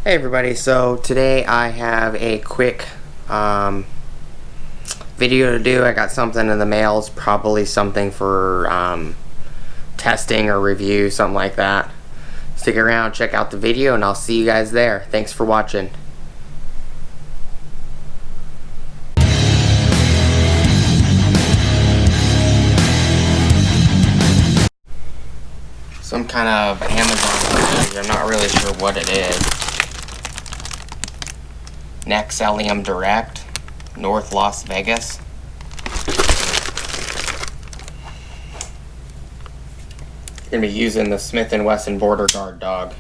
Hey everybody, so today I have a quick video to do. I got something in the mail. It's probably something for testing or review, something like that. Stick around, check out the video, and I'll see you guys there. Thanks for watching. Some kind of Amazon package. I'm not really sure what it is. Nexillumi Direct, North Las Vegas. Gonna be using the Smith & Wesson Border Guard dog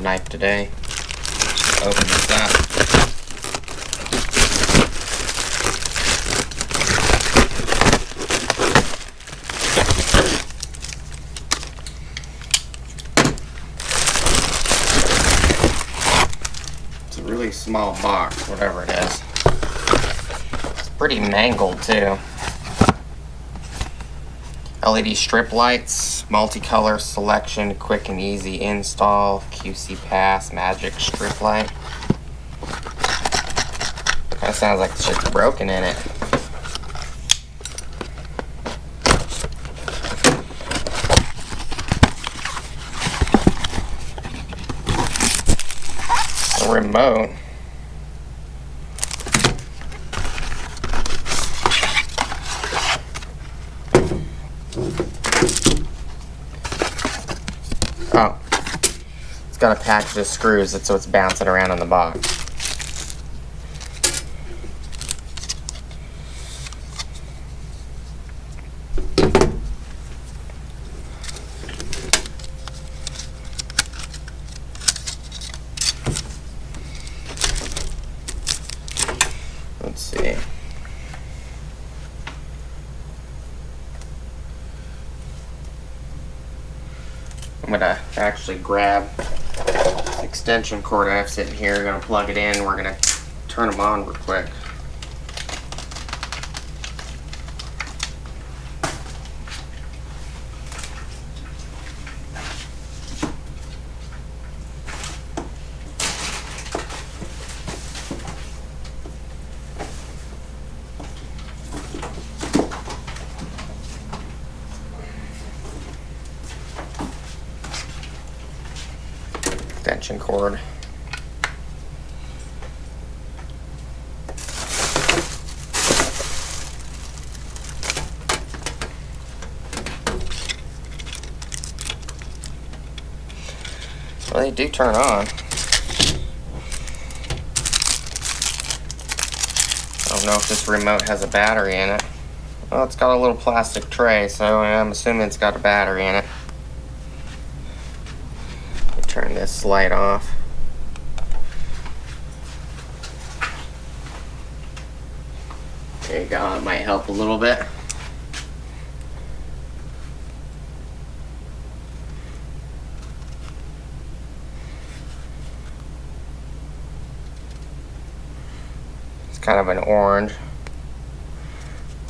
knife today. Open this up. Really small box, whatever it is. It's pretty mangled too. LED strip lights, multicolor selection, quick and easy install, QC pass, magic strip light. Kinda sounds like the shit's broken in it. Remote. Oh, it's got a package of screws so it's bouncing around in the box. Let's see. I'm gonna actually grab this extension cord I have sitting here. I'm gonna plug it in. We're gonna turn them on real quick. Extension cord. Well, they do turn on. I don't know if this remote has a battery in it. Well, it's got a little plastic tray, so I'm assuming it's got a battery in it. Turn this light off. There you go, it might help a little bit. It's kind of an orange,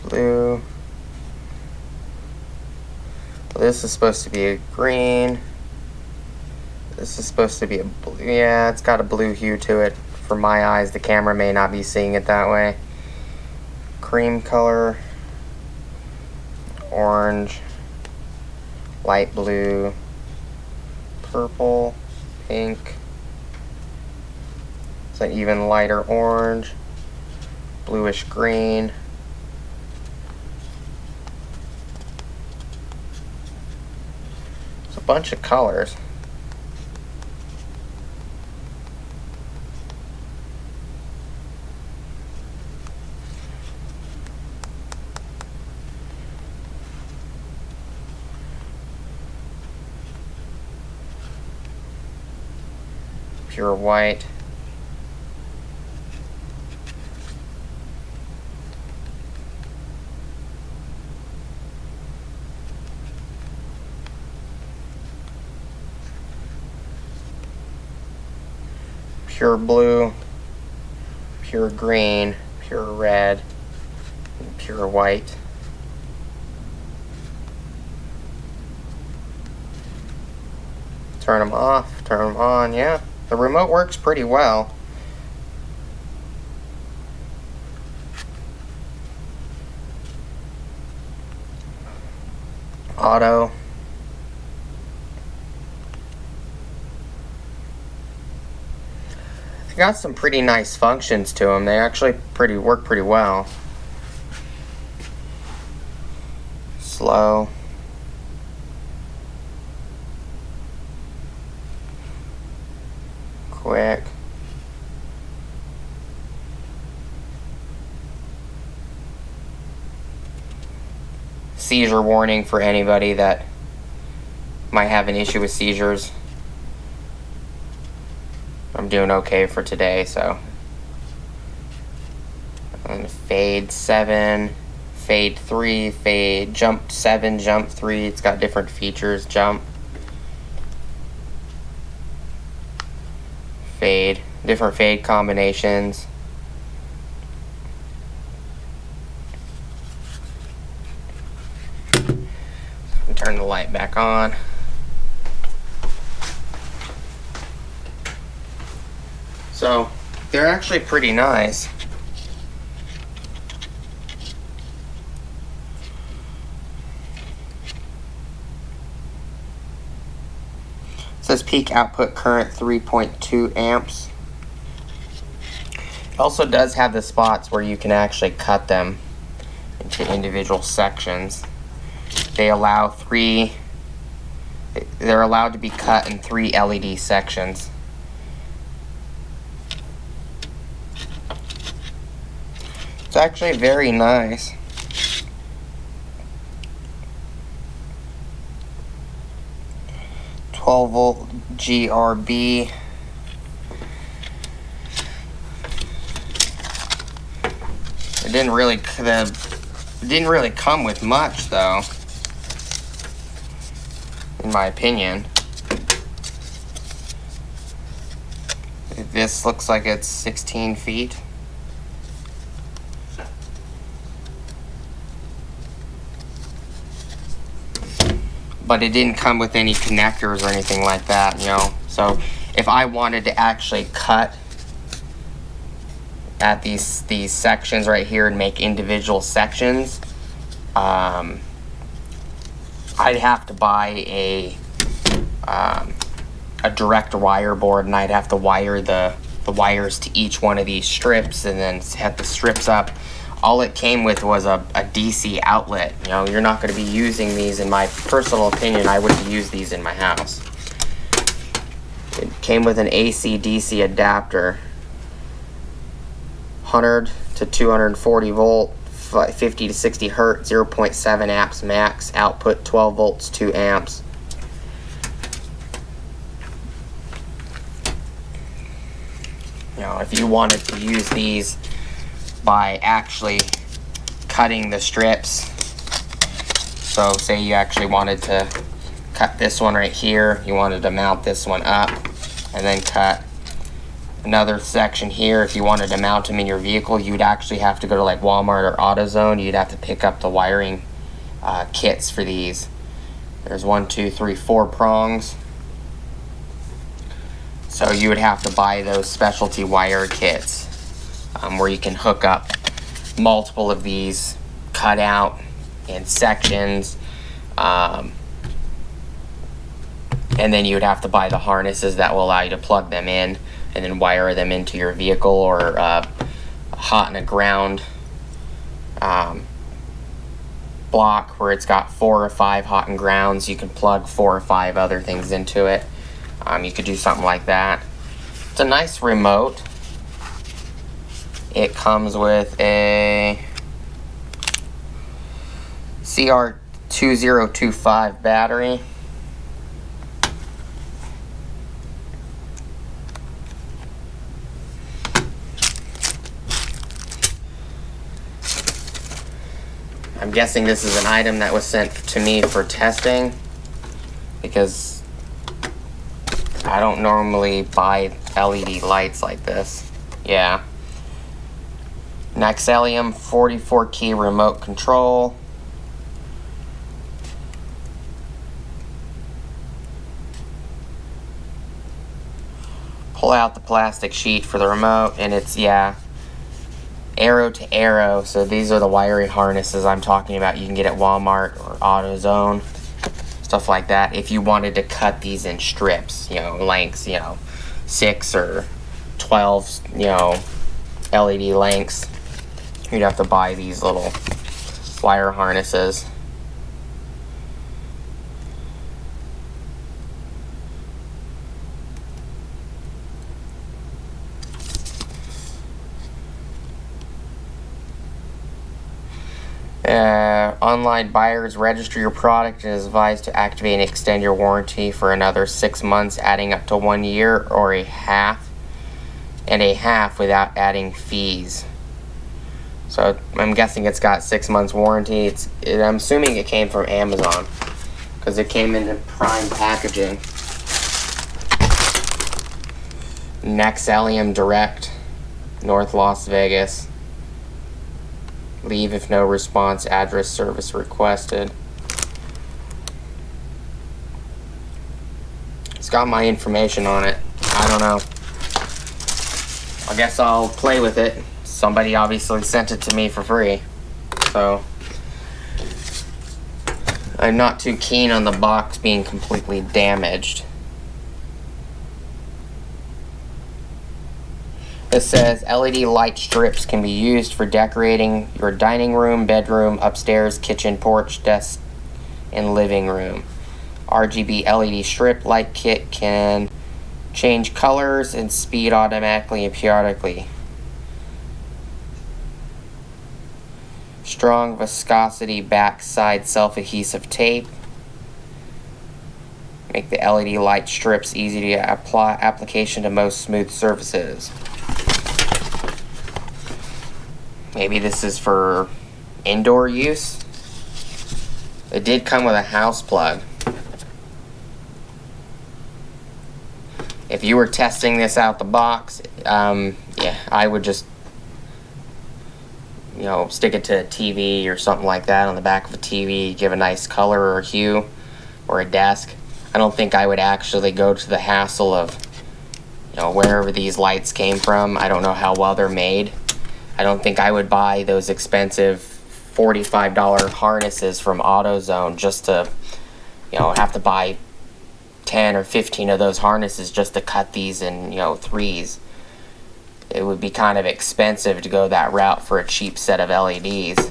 blue. Well, this is supposed to be a green. This is supposed to be a blue. Yeah, it's got a blue hue to it. For my eyes, the camera may not be seeing it that way. Cream color, orange, light blue, purple, pink. It's an even lighter orange, bluish green. It's a bunch of colors. Pure white, pure blue, pure green, pure red, and pure white. Turn them off, turn them on, yeah. The remote works pretty well. Auto. They got some pretty nice functions to them. They actually work pretty well. Slow. Quick. Seizure warning for anybody that might have an issue with seizures. I'm doing okay for today, so. And fade 7, fade 3, fade jump 7, jump 3. It's got different features. Jump, fade, different fade combinations. Turn the light back on. So they're actually pretty nice. It says peak output current 3.2 amps. It also does have the spots where you can actually cut them into individual sections. They allow they're allowed to be cut in 3 LED sections. It's actually very nice. "12-volt GRB. It didn't really come with much though, in my opinion. This looks like it's 16 feet. But it didn't come with any connectors or anything like that, you know. So if I wanted to actually cut at these sections right here and make individual sections, I'd have to buy a direct wire board, and I'd have to wire the wires to each one of these strips and then set the strips up. All it came with was a DC outlet. You know, you're not going to be using these. In my personal opinion, I wouldn't use these in my house. It came with an AC DC adapter, 100 to 240 volt, 50 to 60 hertz, 0.7 amps max, output 12 volts, 2 amps. You know, if you wanted to use these by actually cutting the strips, so say you actually wanted to cut this one right here, you wanted to mount this one up, and then cut another section here. If you wanted to mount them in your vehicle, you'd actually have to go to like Walmart or AutoZone. You'd have to pick up the wiring kits for these. There's 1, 2, 3, 4 prongs. So you would have to buy those specialty wire kits where you can hook up multiple of these cut out in sections. And then you would have to buy the harnesses that will allow you to plug them in and then wire them into your vehicle, or hot in a ground block where it's got 4 or 5 hot and grounds. You can plug 4 or 5 other things into it. You could do something like that. It's a nice remote. It comes with a CR2025 battery. I'm guessing this is an item that was sent to me for testing, because I don't normally buy LED lights like this. Yeah. Nexillumi 44 key remote control. pull out the plastic sheet for the remote, and it's, yeah, arrow to arrow. So these are the wiring harnesses I'm talking about. You can get at Walmart or AutoZone, stuff like that. If you wanted to cut these in strips, you know, lengths, you know, 6 or 12, you know, LED lengths, you'd have to buy these little wire harnesses. Online buyers register your product and is advised to activate and extend your warranty for another 6 months, adding up to 1 year, or a half without adding fees. So I'm guessing it's got 6 months warranty. I'm assuming it came from Amazon because it came in prime packaging. Nexillumi Direct, North Las Vegas. Leave if no response, address service requested. It's got my information on it. I don't know. I guess I'll play with it. Somebody obviously sent it to me for free. So I'm not too keen on the box being completely damaged. It says LED light strips can be used for decorating your dining room, bedroom, upstairs, kitchen, porch, desk, and living room. RGB LED strip light kit can change colors and speed automatically and periodically. Strong viscosity backside self-adhesive tape. Make the LED light strips easy to apply application to most smooth surfaces. Maybe this is for indoor use. It did come with a house plug. If you were testing this out the box, yeah, I would just, you know, stick it to a TV or something like that on the back of a TV, give a nice color or hue, or a desk. I don't think I would actually go to the hassle of, you know, wherever these lights came from. I don't know how well they're made. I don't think I would buy those expensive $45 harnesses from AutoZone just to, you know, have to buy 10 or 15 of those harnesses just to cut these in, you know, threes. It would be kind of expensive to go that route for a cheap set of LEDs.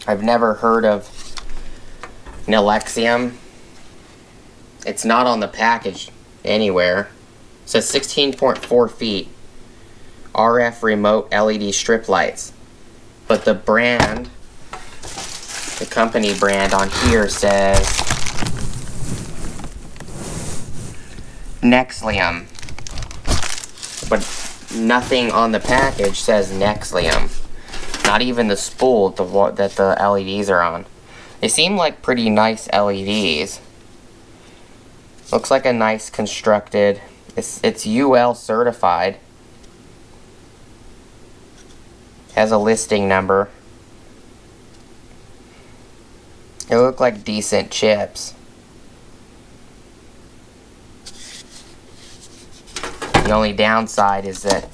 I've never heard of Nexillumi. It's not on the package anywhere. It says 16.4 feet. RF remote LED strip lights. But the brand, the company brand on here says Nexillumi. But nothing on the package says Nexillumi. Not even the spool that the LEDs are on. They seem like pretty nice LEDs. Looks like a nice constructed, it's UL certified. Has a listing number. They look like decent chips. The only downside is that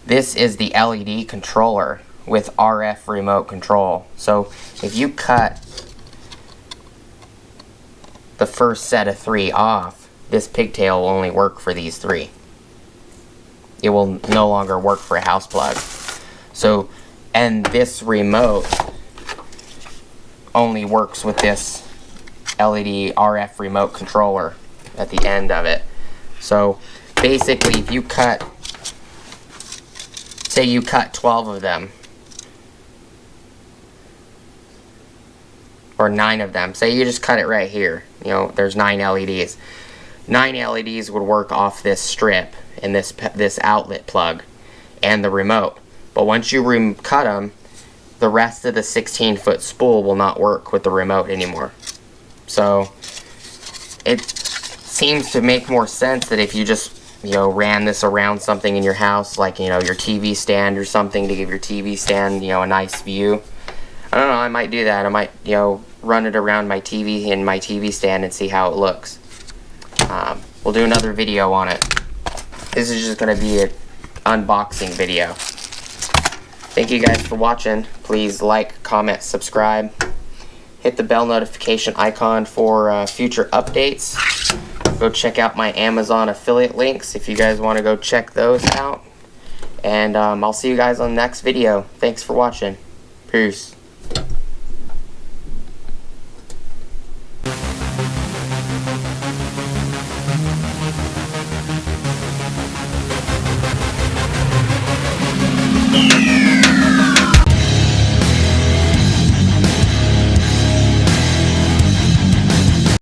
this is the LED controller with RF remote control. So if you cut the first set of 3 off, this pigtail will only work for these 3. It will no longer work for a house plug. So, and this remote only works with this LED RF remote controller at the end of it. So basically, if you cut, say you cut 12 of them, or 9 of them, say you just cut it right here, you know, there's 9 LEDs. 9 LEDs would work off this strip and this outlet plug and the remote. But once you cut them, the rest of the 16-foot spool will not work with the remote anymore. So it seems to make more sense that if you just, you know, ran this around something in your house, like, you know, your TV stand or something, to give your TV stand, you know, a nice view. I don't know, I might do that. I might, you know, run it around my TV in my TV stand and see how it looks. We'll do another video on it. This is just going to be an unboxing video. Thank you guys for watching. Please like, comment, subscribe. Hit the bell notification icon for future updates. Go check out my Amazon affiliate links if you guys want to go check those out. And I'll see you guys on the next video. Thanks for watching. Peace. Yeah.